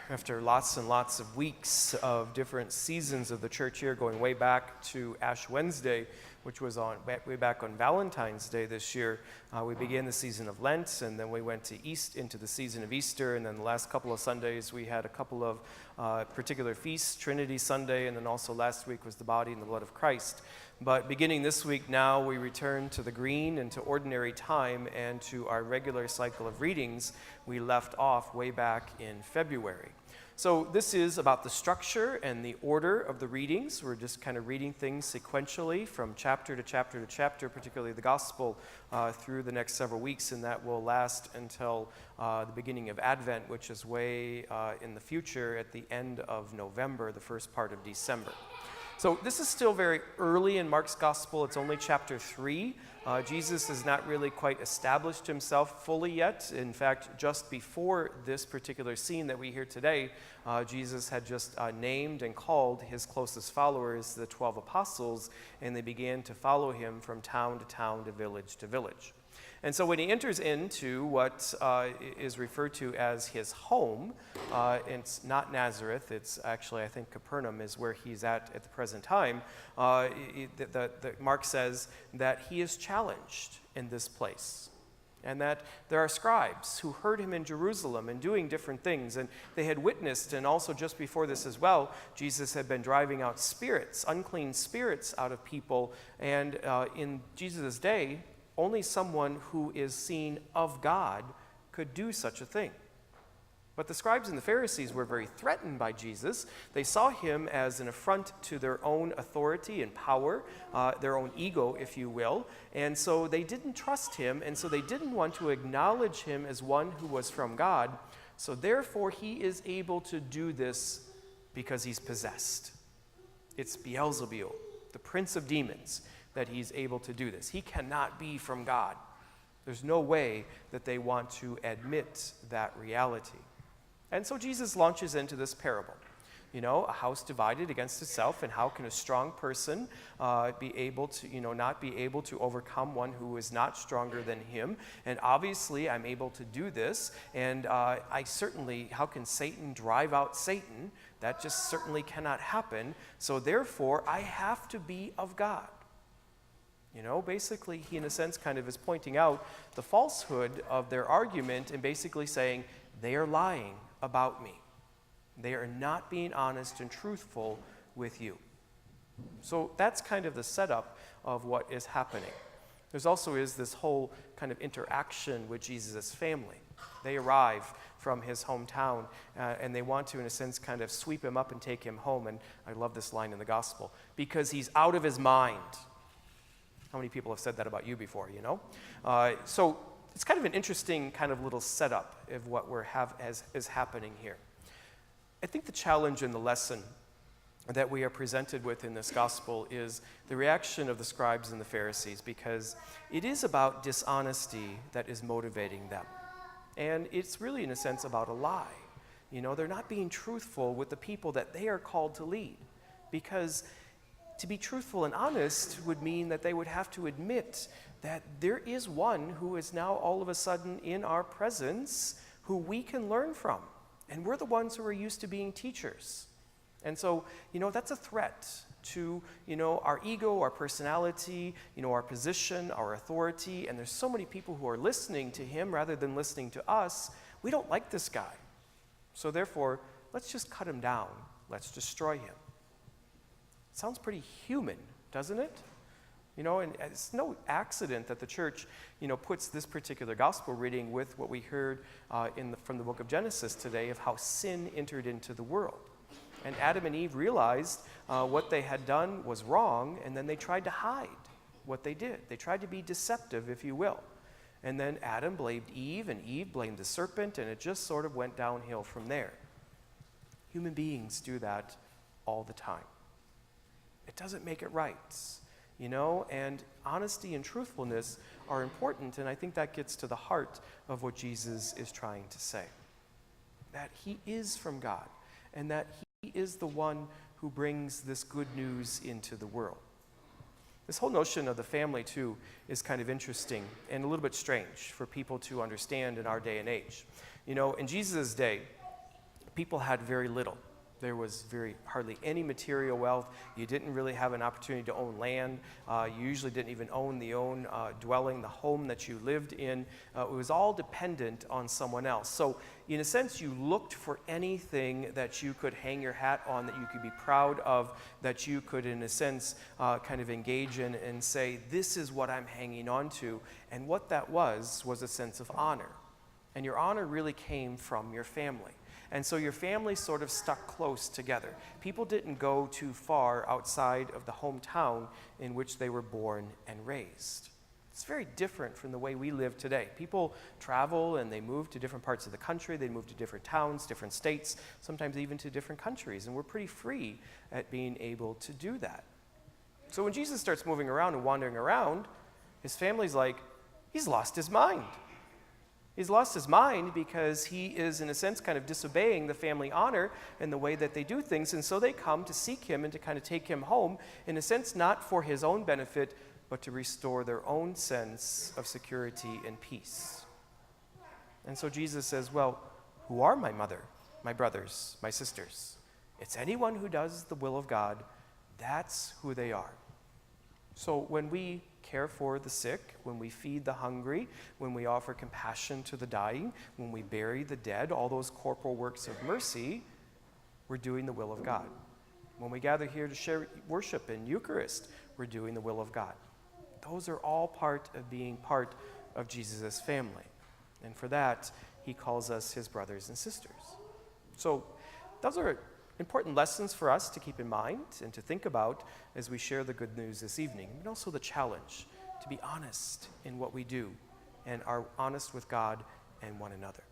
after lots and lots of weeks of different seasons of the church year, going way back to Ash Wednesday, which was way back on Valentine's Day this year. We began the season of Lent, and then we went into the season of Easter, and then the last couple of Sundays we had a couple of particular feasts, Trinity Sunday, and then also last week was the body and the blood of Christ. But beginning this week now, we return to the green and to ordinary time and to our regular cycle of readings we left off way back in February. So this is about the structure and the order of the readings. We're just kind of reading things sequentially from chapter to chapter to chapter, particularly the gospel, through the next several weeks, and that will last until the beginning of Advent, which is way in the future at the end of November, the first part of December. So this is still very early in Mark's gospel. It's only chapter 3. Jesus has not really quite established himself fully yet. In fact, just before this particular scene that we hear today, Jesus had just named and called his closest followers, the 12 apostles, and they began to follow him from town to town, to village. And so when he enters into what is referred to as his home, it's not Nazareth, it's actually, I think, Capernaum is where he's at the present time. Mark says that he is challenged in this place, and that there are scribes who heard him in Jerusalem and doing different things, and they had witnessed, and also just before this as well, Jesus had been driving out spirits, unclean spirits out of people, and in Jesus' day, only someone who is seen of God could do such a thing. But the scribes and the Pharisees were very threatened by Jesus. They saw him as an affront to their own authority and power, their own ego, if you will. And so they didn't trust him, and so they didn't want to acknowledge him as one who was from God. So therefore, he is able to do this because he's possessed. It's Beelzebul, the prince of demons, that he's able to do this. He cannot be from God. There's no way that they want to admit that reality. And so Jesus launches into this parable. You know, a house divided against itself, and how can a strong person be able to, not be able to overcome one who is not stronger than him? And obviously, I'm able to do this, and how can Satan drive out Satan? That just certainly cannot happen. So therefore, I have to be of God. Basically, he in a sense kind of is pointing out the falsehood of their argument and basically saying, they are lying about me. They are not being honest and truthful with you. So that's kind of the setup of what is happening. There's also is this whole kind of interaction with Jesus' family. They arrive from his hometown, and they want to, in a sense, kind of sweep him up and take him home. And I love this line in the gospel, because he's out of his mind. How many people have said that about you before, So it's kind of an interesting kind of little setup of what is happening here. I think the challenge and the lesson that we are presented with in this gospel is the reaction of the scribes and the Pharisees, because it is about dishonesty that is motivating them. And it's really, in a sense, about a lie. They're not being truthful with the people that they are called to lead, because to be truthful and honest would mean that they would have to admit that there is one who is now all of a sudden in our presence who we can learn from. And we're the ones who are used to being teachers. And so, that's a threat to, our ego, our personality, our position, our authority. And there's so many people who are listening to him rather than listening to us. We don't like this guy. So therefore, let's just cut him down. Let's destroy him. Sounds pretty human, doesn't it? And it's no accident that the church, puts this particular gospel reading with what we heard from the book of Genesis today of how sin entered into the world. And Adam and Eve realized what they had done was wrong, and then they tried to hide what they did. They tried to be deceptive, if you will. And then Adam blamed Eve, and Eve blamed the serpent, and it just sort of went downhill from there. Human beings do that all the time. It doesn't make it right, and honesty and truthfulness are important, and I think that gets to the heart of what Jesus is trying to say. That he is from God, and that he is the one who brings this good news into the world. This whole notion of the family, too, is kind of interesting and a little bit strange for people to understand in our day and age. In Jesus' day, people had very little. There was hardly any material wealth. You didn't really have an opportunity to own land. You usually didn't even own the own dwelling, the home that you lived in. It was all dependent on someone else. So in a sense, you looked for anything that you could hang your hat on, that you could be proud of, that you could, in a sense, kind of engage in and say, this is what I'm hanging on to. And what that was a sense of honor. And your honor really came from your family. And so your family sort of stuck close together. People didn't go too far outside of the hometown in which they were born and raised. It's very different from the way we live today. People travel and they move to different parts of the country. They move to different towns, different states, sometimes even to different countries. And we're pretty free at being able to do that. So when Jesus starts moving around and wandering around, his family's like, he's lost his mind. He's lost his mind because he is, in a sense, kind of disobeying the family honor and the way that they do things. And so they come to seek him and to kind of take him home, in a sense, not for his own benefit, but to restore their own sense of security and peace. And so Jesus says, well, who are my mother, my brothers, my sisters? It's anyone who does the will of God. That's who they are. So when we care for the sick, when we feed the hungry, when we offer compassion to the dying, when we bury the dead, all those corporal works of mercy, we're doing the will of God. When we gather here to share worship in Eucharist, we're doing the will of God. Those are all part of being part of Jesus' family. And for that, he calls us his brothers and sisters. So those are important lessons for us to keep in mind and to think about as we share the good news this evening, and also the challenge to be honest in what we do and are honest with God and one another.